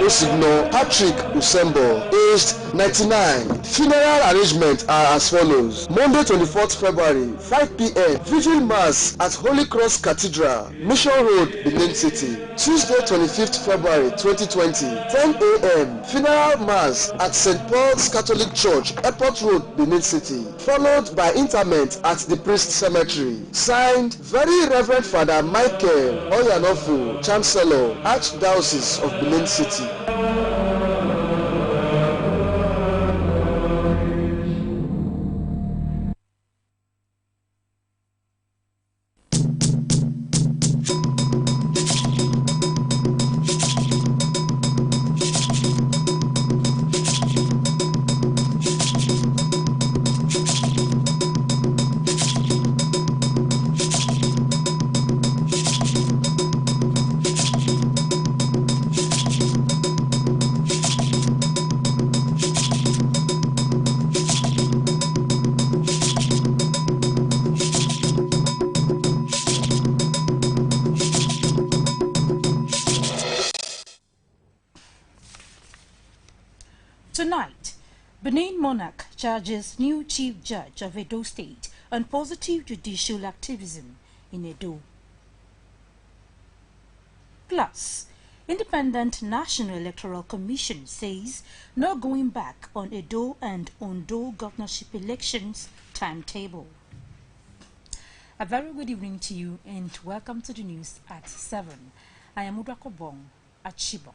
Osigno Patrick Usembo, aged 99. Funeral arrangements are as follows. Monday 24th February, 5 p.m. Vigil Mass at Holy Cross Cathedral, Mission Road, Benin City. Tuesday 25th February 2020, 10 a.m. Funeral Mass at St. Paul's Catholic Church, Airport Road, Benin City. Followed by interment at the Priest Cemetery. Signed, Very Reverend Father Michael Oyanofu, Chancellor, Archdiocese of Benin City. Tonight, Benin monarch charges new chief judge of Edo State on positive judicial activism in Edo. Plus, Independent National Electoral Commission says no going back on Edo and Ondo governorship elections timetable. A very good evening to you and welcome to the news at 7. I am Udakobong at Shibong.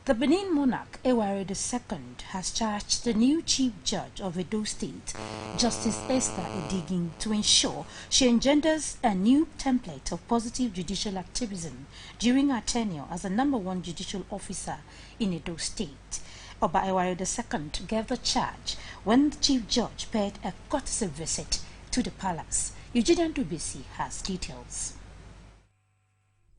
The Benin monarch, Eware II, has charged the new chief judge of Edo State, Justice Esther Edigin, to ensure she engenders a new template of positive judicial activism during her tenure as the #1 judicial officer in Edo State. Oba Eware II gave the charge when the chief judge paid a courtesy visit to the palace. Eugene Dubisi has details.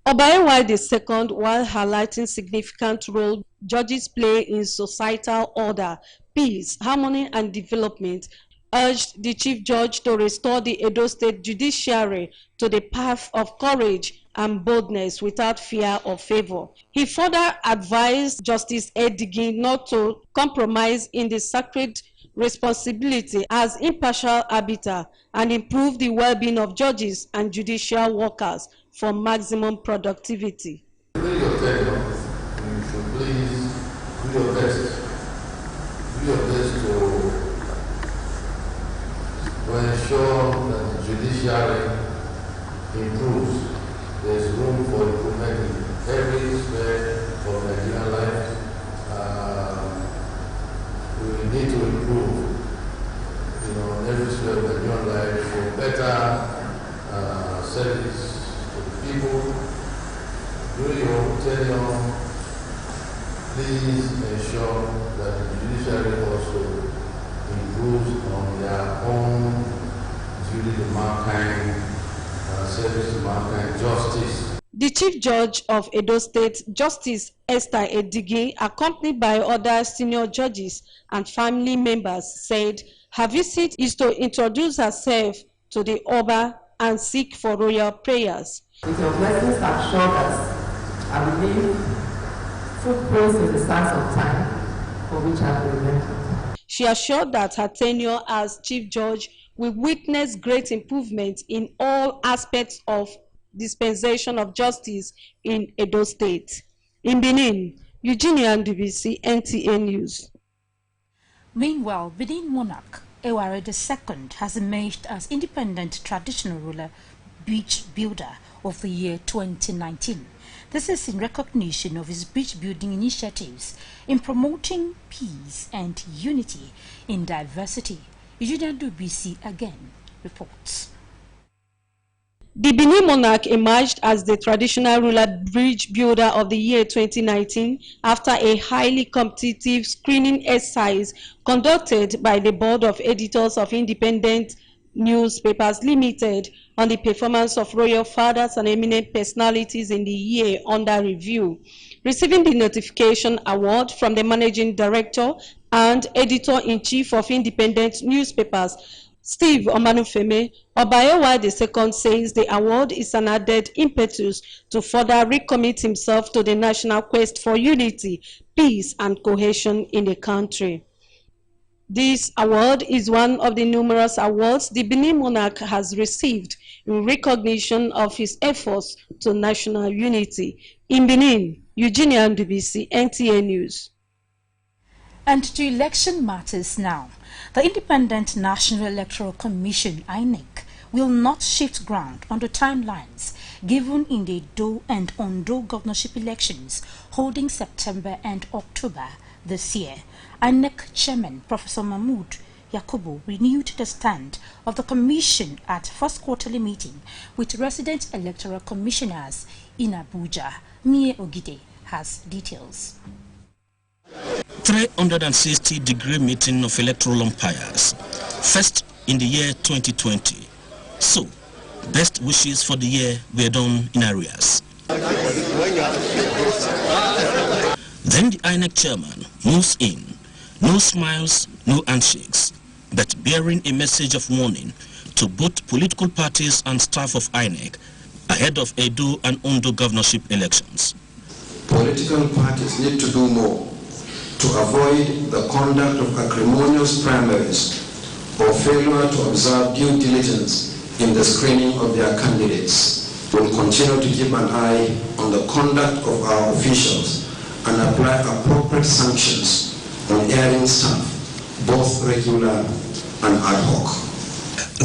Oba Eware II, while highlighting significant role judges play in societal order, peace, harmony and development, urged the chief judge to restore the Edo State judiciary to the path of courage and boldness without fear or favor. He further advised Justice Edigin not to compromise in the sacred responsibility as impartial arbiter and improve the well-being of judges and judicial workers for maximum productivity. During your tenure, you should please do your best. Do your best to ensure that the judiciary improves. There's room for improvement in every sphere of Nigerian life. We need to improve, every sphere of Nigerian life for better service to the people. During your tenure, please ensure that the judiciary also improves on their own duty to mankind, service to mankind, justice. The Chief Judge of Edo State, Justice Esther Edigin, accompanied by other senior judges and family members, said her visit is to introduce herself to the Oba and seek for royal prayers. With your blessings, I'm sure that I will leave footprints in the sands of time for which I will remember. She assured that her tenure as Chief Judge will witness great improvement in all aspects of dispensation of justice in Edo State. In Benin, Eugenia Ndubisi, NTA News. Meanwhile, Benin monarch Eware II has emerged as independent traditional ruler, bridge builder of the year 2019. This is in recognition of his bridge building initiatives in promoting peace and unity in diversity. Eugenia Ndubisi again reports. The Benin monarch emerged as the traditional ruler bridge builder of the year 2019 after a highly competitive screening exercise conducted by the Board of Editors of Independent Newspapers Limited on the performance of royal fathers and eminent personalities in the year under review. Receiving the notification award from the Managing Director and Editor-in-Chief of Independent Newspapers, Steve Omanufeme, Obayewa II says the award is an added impetus to further recommit himself to the national quest for unity, peace, and cohesion in the country. This award is one of the numerous awards the Benin monarch has received in recognition of his efforts to national unity. In Benin, Eugenia Ndubisi, NTA News. And to election matters now. The Independent National Electoral Commission, INEC, will not shift ground on the timelines given in the Do and Ondo governorship elections holding September and October this year. INEC Chairman Professor Mahmoud Yakubu renewed the stand of the Commission at first quarterly meeting with resident electoral commissioners in Abuja. Mie Ogide has details. 360-degree meeting of electoral umpires, first in the year 2020. So, best wishes for the year were done in arrears. Then the INEC chairman moves in. No smiles, no handshakes, but bearing a message of warning to both political parties and staff of INEC ahead of Edo and Ondo governorship elections. Political parties need to do more to avoid the conduct of acrimonious primaries or failure to observe due diligence in the screening of their candidates. We'll continue to keep an eye on the conduct of our officials and apply appropriate sanctions on erring staff, both regular and ad hoc.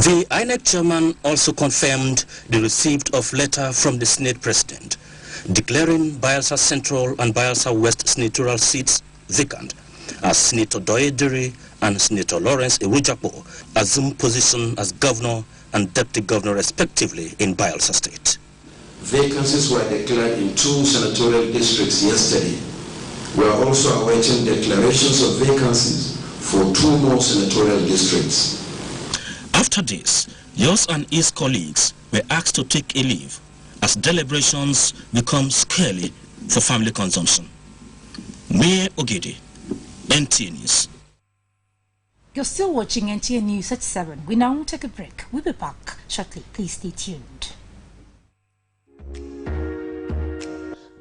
The INEC chairman also confirmed the receipt of letter from the Senate president declaring Bayelsa Central and Bayelsa West senatorial seats vacant as Senator Doyediri and Senator Lawrence Ewijapo assume position as governor and deputy governor respectively in Bayelsa State. Vacancies were declared in 2 senatorial districts yesterday. We are also awaiting declarations of vacancies for 2 more senatorial districts. After this, yours and his colleagues were asked to take a leave as deliberations become scarcely for family consumption. Mayor Ogede, NTA News. You're still watching NTA News at 7. We now take a break. We'll be back shortly. Please stay tuned.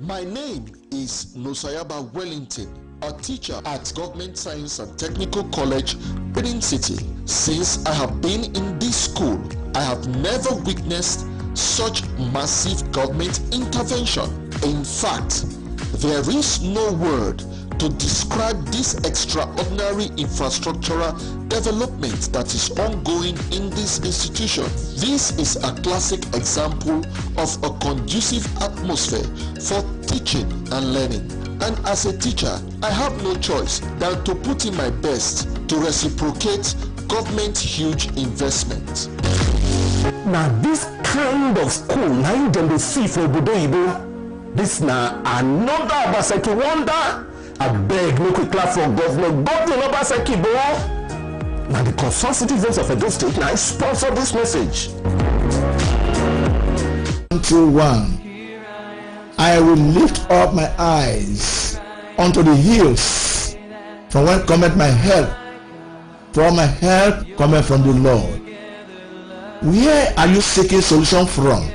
My name is Nosayaba Wellington, a teacher at Government Science and Technical College, Benin City. Since I have been in this school, I have never witnessed such massive government intervention. In fact, there is no word to describe this extraordinary infrastructural development that is ongoing in this institution. This is a classic example of a conducive atmosphere for teaching and learning. And as a teacher, I have no choice than to put in my best to reciprocate government's huge investment. Now this kind of school, now them they see for Obodo. This now another Obaseki wonder. I beg, make we clap for Governor Obaseki, bro. Now the concerned citizens of Edo State now sponsor this message. 2, 1. I will lift up my eyes unto the hills, from whence cometh my help. For my help cometh from the Lord. Where are you seeking solution from?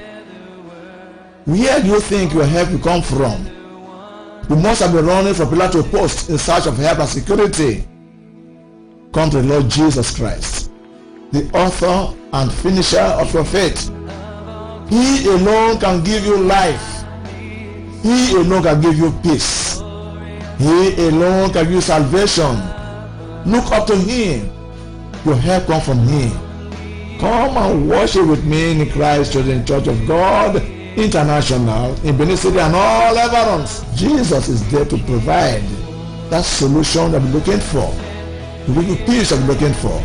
Where do you think your help will come from? You must have been running from pillar to post in search of help and security. Come to the Lord Jesus Christ, the author and finisher of your faith. He alone can give you life. He alone can give you peace. He alone can give you salvation. Look up to him. Your help comes from him. Come and worship with me in Christ Church of God International in Benin City and all environs. Jesus is there to provide that solution that we're looking for. To give you peace that we're looking for.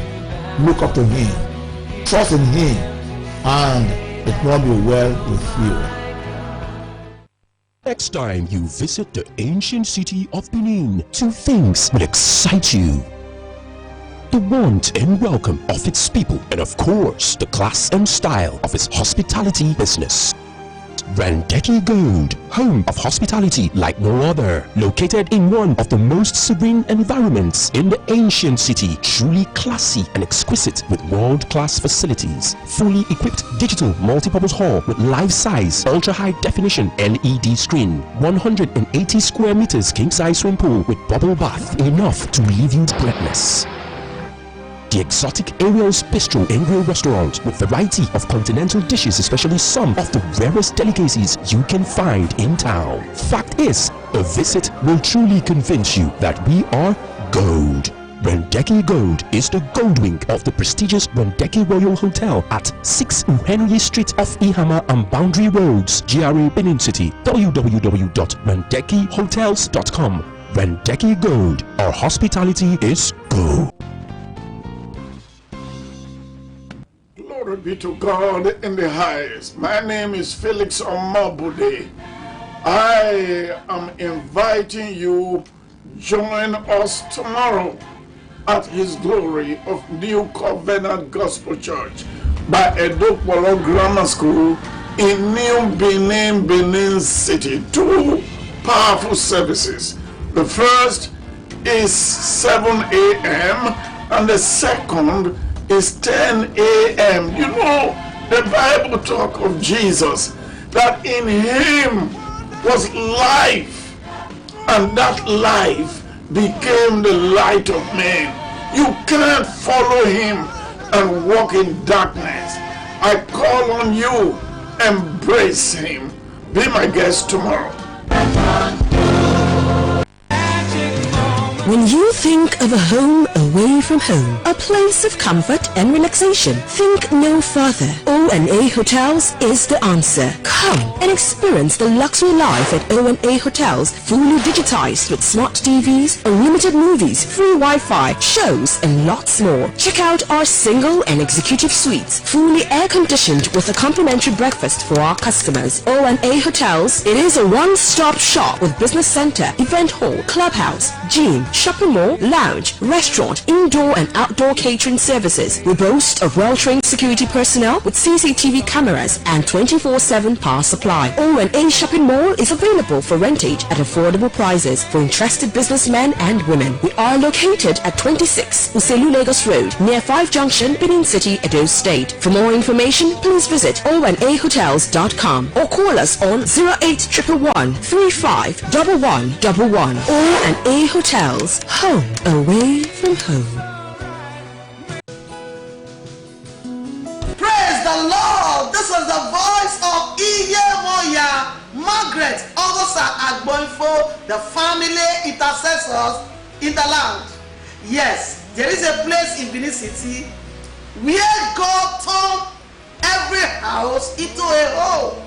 Look up to him. Trust in him, and it will be well with you. Next time you visit the ancient city of Benin, 2 things will excite you: the warmth and welcome of its people, and of course, the class and style of its hospitality business. Brandeki Gold, home of hospitality like no other. Located in one of the most serene environments in the ancient city. Truly classy and exquisite with world-class facilities. Fully equipped digital multi-purpose hall with life-size, ultra-high definition LED screen. 180 square meters king-size swimming pool with bubble bath. Enough to leave you breathless. The exotic Ariel's Bistro and Grill restaurant with variety of continental dishes, especially some of the rarest delicacies you can find in town. Fact is, a visit will truly convince you that we are gold. Brandeki Gold is the gold wing of the prestigious Brandeki Royal Hotel at 6 Henry Street off Ihama and Boundary Roads, GRA Benin City. www.brandekihotels.com. Brandeki Gold, our hospitality is gold. Glory be to God in the highest. My name is Felix Omabude. I am inviting you join us tomorrow at His Glory of New Covenant Gospel Church by Edokpolo Grammar School in New Benin, Benin City. 2 powerful services. The first is 7 a.m. and the second is 10 a.m. You know, the Bible talk of Jesus, that in Him was life, and that life became the light of men. You can't follow Him and walk in darkness. I call on you, embrace Him. Be my guest tomorrow. When you think of a home away from home, a place of comfort and relaxation, think no further. O&A Hotels is the answer. Come and experience the luxury life at O&A Hotels, fully digitized with smart TVs, unlimited movies, free Wi-Fi, shows, and lots more. Check out our single and executive suites, fully air-conditioned with a complimentary breakfast for our customers. O&A Hotels, it is a one-stop shop with business center, event hall, clubhouse, gym, shopping mall, lounge, restaurant, indoor and outdoor catering services. We boast of well-trained security personnel with CCTV cameras and 24/7 power supply. O&A Shopping Mall is available for rentage at affordable prices for interested businessmen and women. We are located at 26 Uselu Lagos Road near 5 Junction, Benin City, Edo State. For more information, please visit oandahotels.com or call us on 08111 351111. O&A Hotels, home away from home. Praise the Lord. This is the voice of Iyemoya Margaret Ogosa Agboinfo, the family intercessors in the land. Yes, there is a place in Benin City where God turned every house into a home.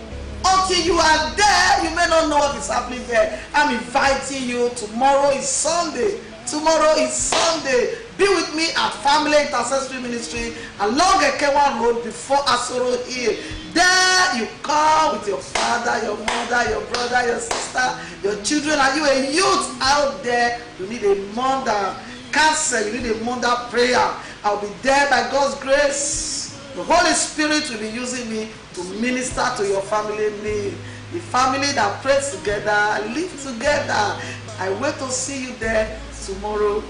Until you are there, you may not know what is happening there. I'm inviting you. Tomorrow is Sunday. Tomorrow is Sunday. Be with me at Family Intercessory Ministry along Ekewa Road before Asoro Hill. There you come with your father, your mother, your brother, your sister, your children. Are you a youth out there? You need a mother cancer. You need a mother prayer. I'll be there by God's grace. The Holy Spirit will be using me to minister to your family need. The family that prays together, live together. I wait to see you there tomorrow.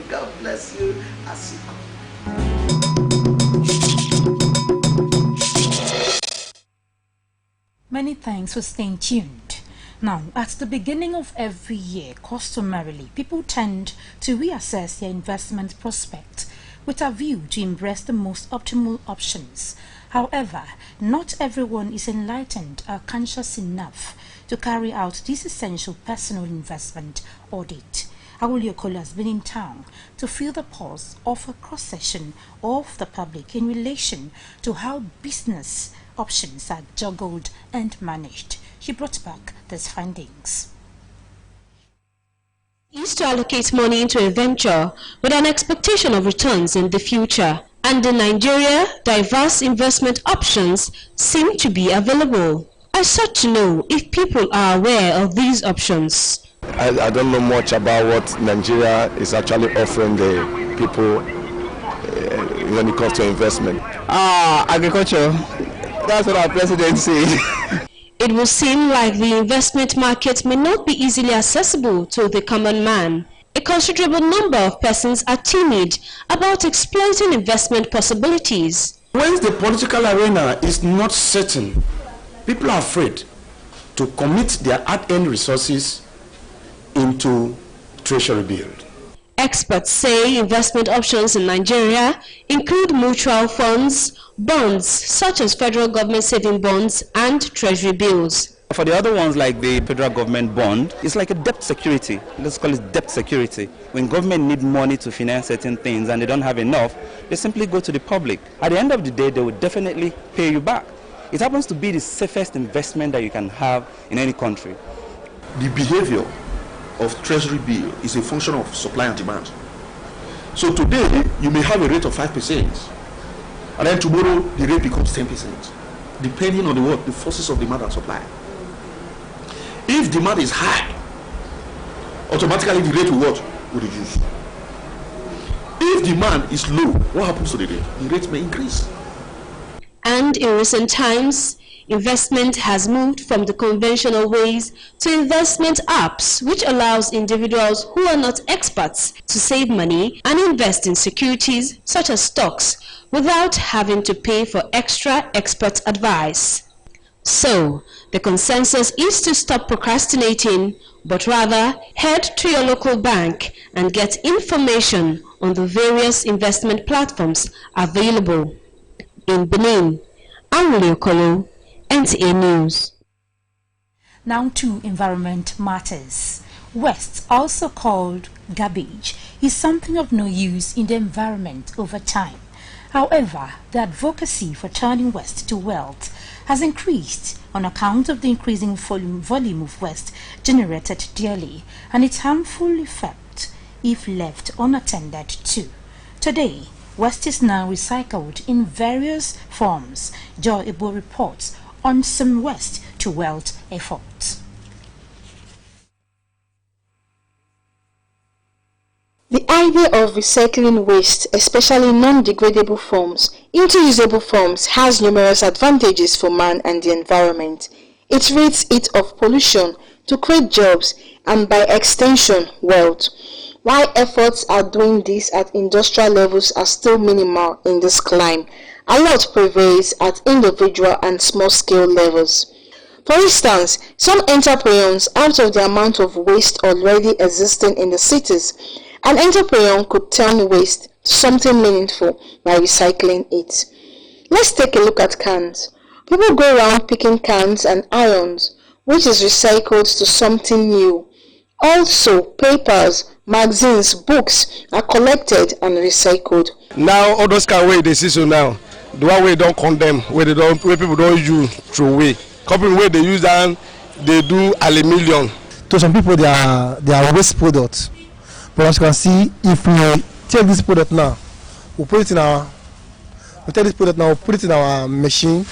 God bless you as you come. Many thanks for staying tuned. Now, at the beginning of every year, customarily, people tend to reassess their investment prospect with a view to embrace the most optimal options. However, not everyone is enlightened or conscious enough to carry out this essential personal investment audit. Awoliokola has been in town to fill the pulse of a cross-section of the public in relation to how business options are juggled and managed. She brought back these findings. Is to allocate money into a venture with an expectation of returns in the future. And in Nigeria, diverse investment options seem to be available. I sought to know if people are aware of these options. I don't know much about what Nigeria is actually offering the people when it comes to investment. Agriculture. That's what our president said. It will seem like the investment market may not be easily accessible to the common man. A considerable number of persons are timid about exploiting investment possibilities. When the political arena is not certain, people are afraid to commit their hard-earned resources into treasury bill. Experts say investment options in Nigeria include mutual funds, bonds such as federal government saving bonds and treasury bills. For the other ones like the federal government bond, it's like a debt security. Let's call it debt security. When government need money to finance certain things and they don't have enough, they simply go to the public. At the end of the day, they will definitely pay you back. It happens to be the safest investment that you can have in any country. The behavior of treasury bill is a function of supply and demand. So today you may have a rate of 5%, and then tomorrow the rate becomes 10%, depending on the forces of demand and supply. If demand is high, automatically the rate will reduce. If demand is low, what happens to the rate? The rate may increase. And in recent times, investment has moved from the conventional ways to investment apps, which allows individuals who are not experts to save money and invest in securities such as stocks without having to pay for extra expert advice. So, the consensus is to stop procrastinating, but rather head to your local bank and get information on the various investment platforms available. In Benin, I'm Okolo, NTA News. Now to environment matters. Waste, also called garbage, is something of no use in the environment over time. However, the advocacy for turning waste to wealth has increased on account of the increasing volume of waste generated daily and its harmful effect if left unattended to. Today, waste is now recycled in various forms. Joy Ebo reports on some waste to wealth efforts. The idea of recycling waste, especially non-degradable forms, into usable forms has numerous advantages for man and the environment. It rids it of pollution to create jobs and by extension wealth. While efforts at doing this at industrial levels are still minimal in this climb, a lot prevails at individual and small-scale levels. For instance, some entrepreneurs, out of the amount of waste already existing in the cities, an entrepreneur could turn waste to something meaningful by recycling it. Let's take a look at cans. People go around picking cans and irons, which is recycled to something new. Also, papers, magazines, books are collected and recycled. Now, all those can wait, they see so now. The one way don't condemn, where people don't use throw away. Company where they use and they do aluminium. To some people, they are waste products. But as you can see, if we take this product now, we put it in our machine,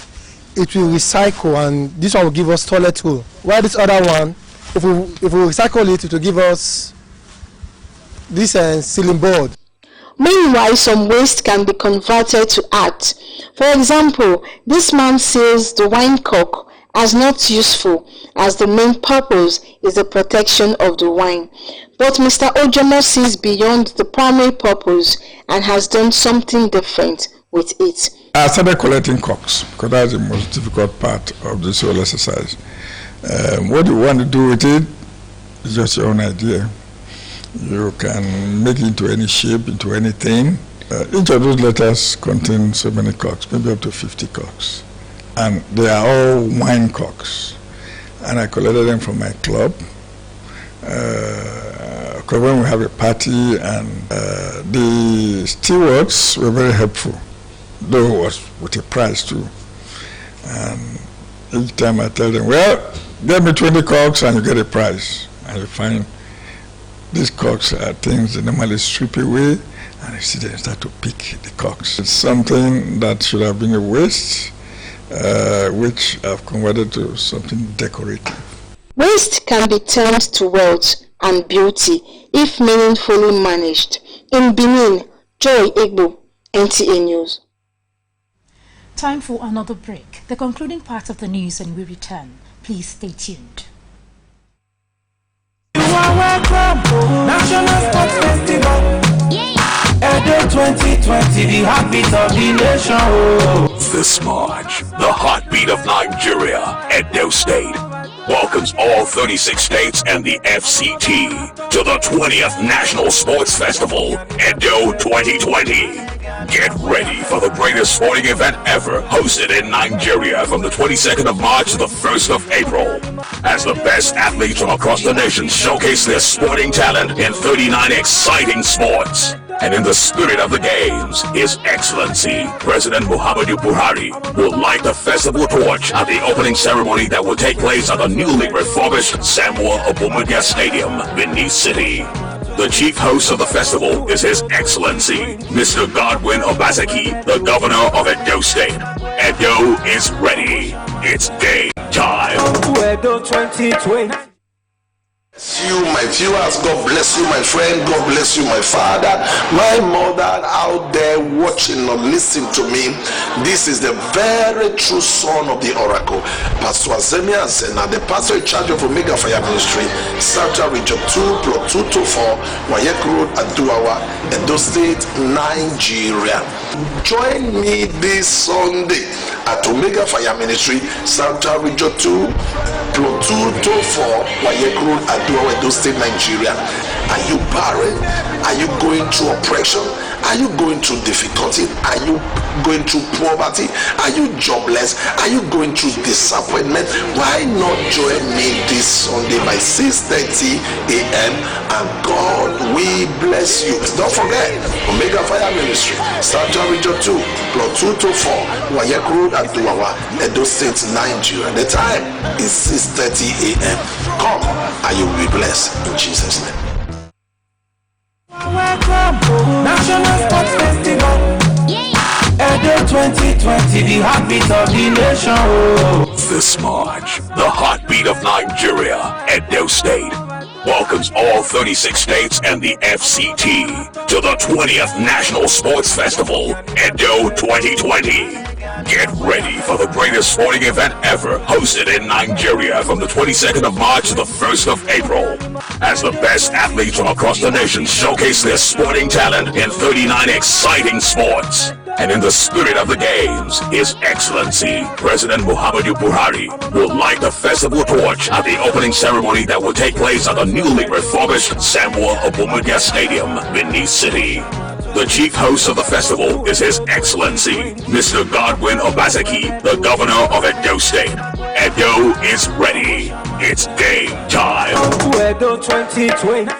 it will recycle, and this one will give us toilet roll. While this other one, if we recycle it, it will give us this ceiling board. Meanwhile, some waste can be converted to art. For example, this man sees the wine cork as not useful, as the main purpose is the protection of the wine. But Mr. Ojomo sees beyond the primary purpose and has done something different with it. I started collecting corks because that's the most difficult part of this whole exercise. What you want to do with it is just your own idea. You can make it into any shape, into anything. Each of those letters contain so many corks, maybe up to 50 corks. And they are all wine corks. And I collected them from my club. Because when we have a party, and the stewards were very helpful, though it was with a price too. And each time I tell them, well, get me 20 corks and you get a prize. And you find these corks are things they normally strip away, and you see them start to pick the corks. It's something that should have been a waste, which I've converted to something decorative. Waste can be turned to wealth and beauty if meaningfully managed. In Benin, Joy Egbo, NTA News. Time for another break. The concluding part of the news, and we return. Please stay tuned. You are welcome to National Sports Festival. Edo 2020, the heartbeat of the nation. This March, the heartbeat of Nigeria, Edo State, welcomes all 36 states and the FCT to the 20th National Sports Festival, Edo 2020. Get ready for the greatest sporting event ever, hosted in Nigeria from the 22nd of March to the 1st of April. As the best athletes from across the nation showcase their sporting talent in 39 exciting sports. And in the spirit of the games, His Excellency, President Muhammadu Buhari, will light the festival torch at the opening ceremony that will take place at the newly refurbished Samuel Obomudia Stadium, Benin City. The chief host of the festival is His Excellency, Mr. Godwin Obaseki, the Governor of Edo State. Edo is ready. It's game time. Edo 2020. You, my viewers, God bless you, my friend, God bless you, my father, my mother out there watching or listening to me. This is the very true son of the oracle, Pastor Azemia Zena, the pastor in charge of Omega Fire Ministry, Southern Region 2, Plot 224, Wayek Road, Aduawa, Edo State, Nigeria. Join me this Sunday at Omega Fire Ministry, Southern Region 2, Plot 224, Wayek Road, Edo State, Nigeria. Are you barren? Are you going through oppression? Are you going through difficulty? Are you going through poverty? Are you jobless? Are you going through disappointment? Why not join me this Sunday by 6:30 a.m. and God will bless you. Don't forget, Omega Fire Ministry, Southern Region 2, Plot 224, Wayek Road, Aduawa, Edo State, Nigeria. The time is 6:30 a.m. Come and you will be blessed in Jesus' name. Welcome to National Sports Festival. Edo 2020, the heartbeat of the nation. This March, the heartbeat of Nigeria, Edo State, welcomes all 36 states and the FCT to the 20th National Sports Festival, Edo 2020. Get ready for the greatest sporting event ever, hosted in Nigeria from the 22nd of March to the 1st of April. As the best athletes from across the nation showcase their sporting talent in 39 exciting sports. And in the spirit of the games, His Excellency, President Muhammadu Buhari, will light the festival torch at the opening ceremony that will take place at the newly refurbished Samuel Obomudia Stadium, Benin City. The chief host of the festival is His Excellency, Mr. Godwin Obaseki, the Governor of Edo State. Edo is ready. It's game time. Edo 2020.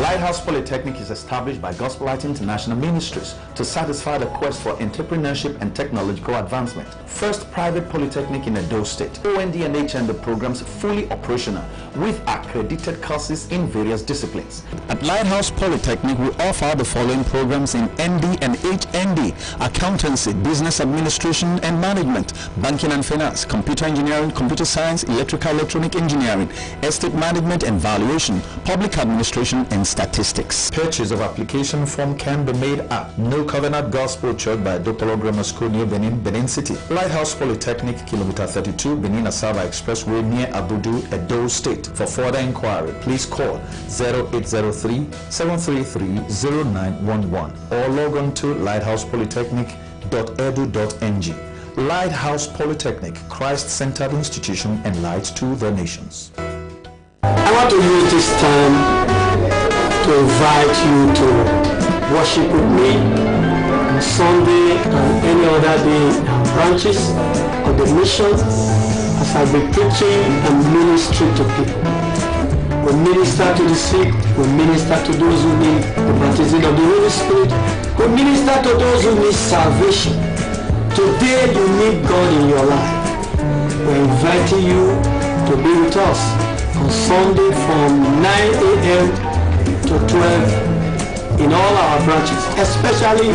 Lighthouse Polytechnic is established by Gospel Light International Ministries to satisfy the quest for entrepreneurship and technological advancement. First private polytechnic in Edo State. OND and HND programs fully operational with accredited courses in various disciplines. At Lighthouse Polytechnic, we offer the following programs in ND and HND: accountancy, business administration and management, banking and finance, computer engineering, computer science, electronic engineering, estate management and valuation, public administration and statistics. Purchase of application form can be made at No Covenant Gospel Church by Dr. Grammar School near Benin City. Lighthouse Polytechnic, Kilometer 32, Benin Asaba Expressway near Abudu, Edo State. For further inquiry, please call 0803-733-0911 or log on to lighthousepolytechnic.edu.ng. Lighthouse Polytechnic, Christ-centered institution and light to the nations. I want to use this time to invite you to worship with me on Sunday and any other day in our branches of the mission as I'll be preaching and ministering to people. We minister to the sick, we minister to those who need the baptism of the Holy Spirit, we minister to those who need salvation. Today you need God in your life. We're inviting you to be with us on Sunday from 9 a.m. to 12 in all our branches, especially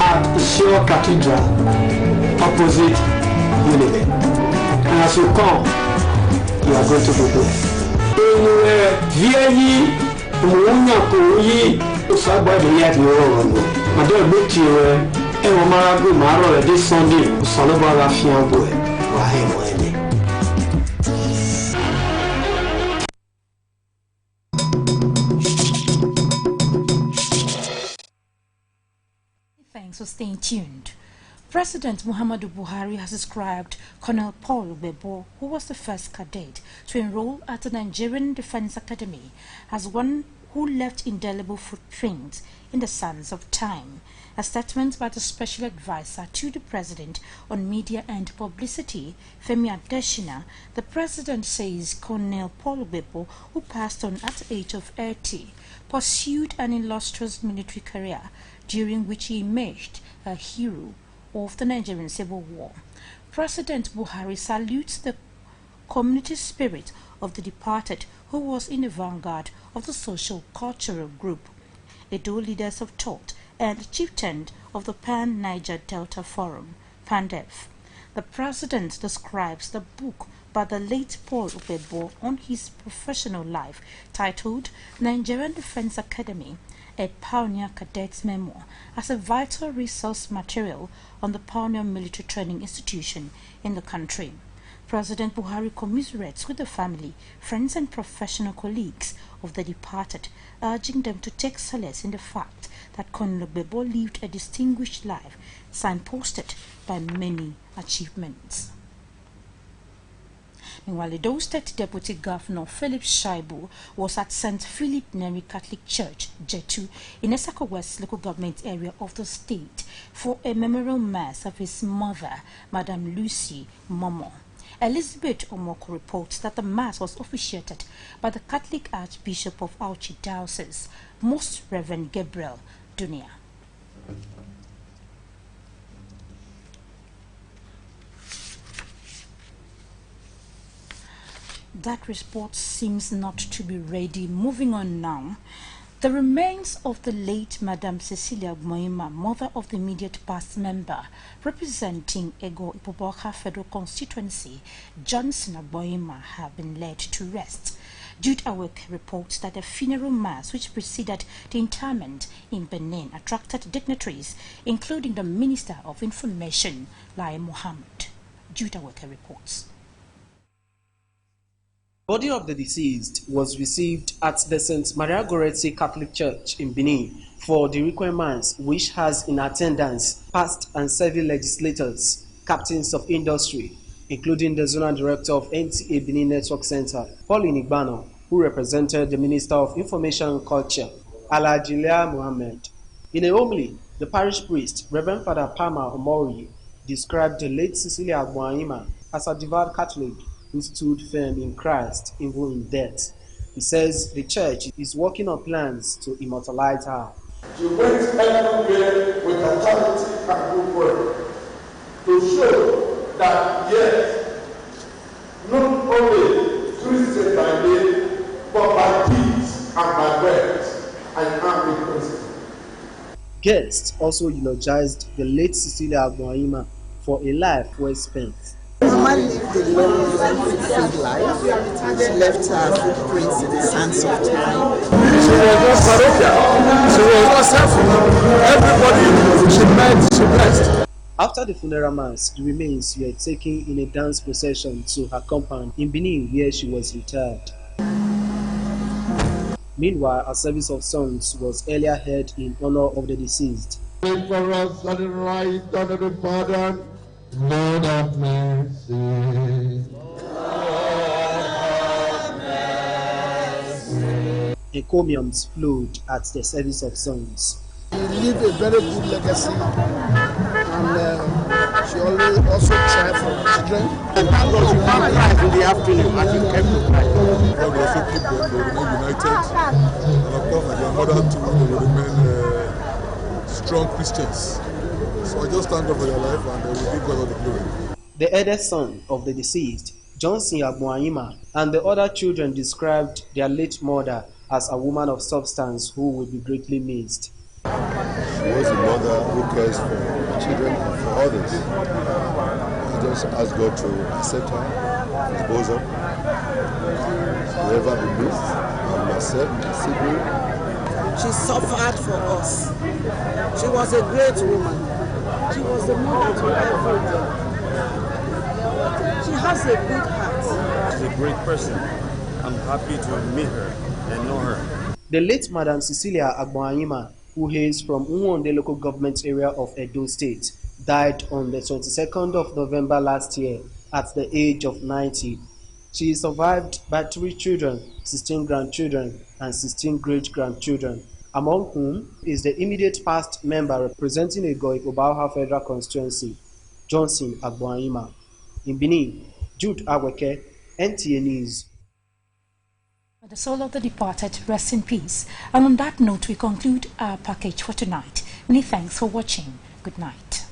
at Isiolo Cathedral opposite Unity. And as you come, you are going to be blessed. this Sunday, Thanks for staying tuned. President Muhammadu Buhari has described Colonel Paul Bebo, who was the first cadet to enroll at the Nigerian Defense Academy, as one who left indelible footprints in the sands of time. A statement by the Special Advisor to the President on Media and Publicity, Femi Adesina, the President says Colonel Paul Bebo, who passed on at the age of 80, pursued an illustrious military career during which he emerged a hero of the Nigerian Civil War. President Buhari salutes the community spirit of the departed, who was in the vanguard of the social cultural group, Edo leaders of thought, and chieftain of the Pan-Niger Delta Forum, PANDEF. The President describes the book by the late Paul Bebo on his professional life, titled Nigerian Defense Academy, a Pioneer Cadet's Memoir, as a vital resource material on the pioneer military training institution in the country. President Buhari commiserates with the family, friends and professional colleagues of the departed, urging them to take solace in the fact that Colonel Bebo lived a distinguished life, signposted by many achievements. Meanwhile, Edo State Deputy Governor Philip Shaibu was at St. Philip Neri Catholic Church, Jetu, in Esako West local government area of the state for a memorial mass of his mother, Madam Lucy Momo. Elizabeth Omoko reports that the mass was officiated by the Catholic Archbishop of Auchi Diocese, Most Reverend Gabriel Dunia. That report seems not to be ready. Moving on now. The remains of the late Madam Cecilia Moima, mother of the immediate past member representing Ego Ipoboka Federal Constituency, Johnson Agboima, have been laid to rest. Jude Awek reports that the funeral mass which preceded the interment in Benin attracted dignitaries, including the Minister of Information, Lai Mohammed. Jude Awek reports. Body of the deceased was received at the St. Maria Goretti Catholic Church in Benin for the requirements, which has in attendance past and civil legislators, captains of industry, including the Zonal Director of NTA Benin Network Center, Pauline Igbano, who represented the Minister of Information and Culture, Alajilia Mohammed. In a homily, the parish priest, Reverend Father Palmer Omori, described the late Cecilia Agboima as a devout Catholic who stood firm in Christ even in death. He says the church is working on plans to immortalize her. She went everywhere with her charity and good work to show that yes, not only Christian by name, but by deeds and by words, I am a Christian. Guests also eulogized the late Cecilia Agboima for a life well spent. Mama lived a long, fulfilled life. She left her footprints in the sands of time. She was not parochial. She was not selfish. Everybody she met, she blessed. After the funeral mass, the remains were taken in a dance procession to her compound in Benin, where she was interred. Meanwhile, a service of songs was earlier held in honor of the deceased. Pray for us on the right under the pardon. Lord have mercy. Encomiums flowed at the service of songs. She lived a very good legacy, and she always also tried for children. And thank God you have Christ in the afternoon and you kept to Christ. God will also keep them, they remain united. And of course, like their mother too, they will remain strong Christians. So I just thank God for their life and we give God all the glory. The eldest son of the deceased, Johnson Agboima, and the other children described their late mother as a woman of substance who would be greatly missed. She was a mother who cares for her children and for others. I just ask God to accept her, his bosom, never be missed, and myself, my sibling. She suffered for us. She was a great woman. She was the mother to everyone. She has a good heart. She's a great person. I'm happy to meet her and know her. The late Madam Cecilia Agboanyima, who hails from Nwonde local government area of Edo State, died on the 22nd of November last year at the age of 90. She is survived by 3 children, 16 grandchildren, and 16 great-grandchildren, among whom is the immediate past member representing Ego-Ipobaha Federal Constituency, Johnson Agboanyima. In Benin, Jude Aweke, NTA News. The soul of the departed rest in peace. And on that note, we conclude our package for tonight. Many thanks for watching. Good night.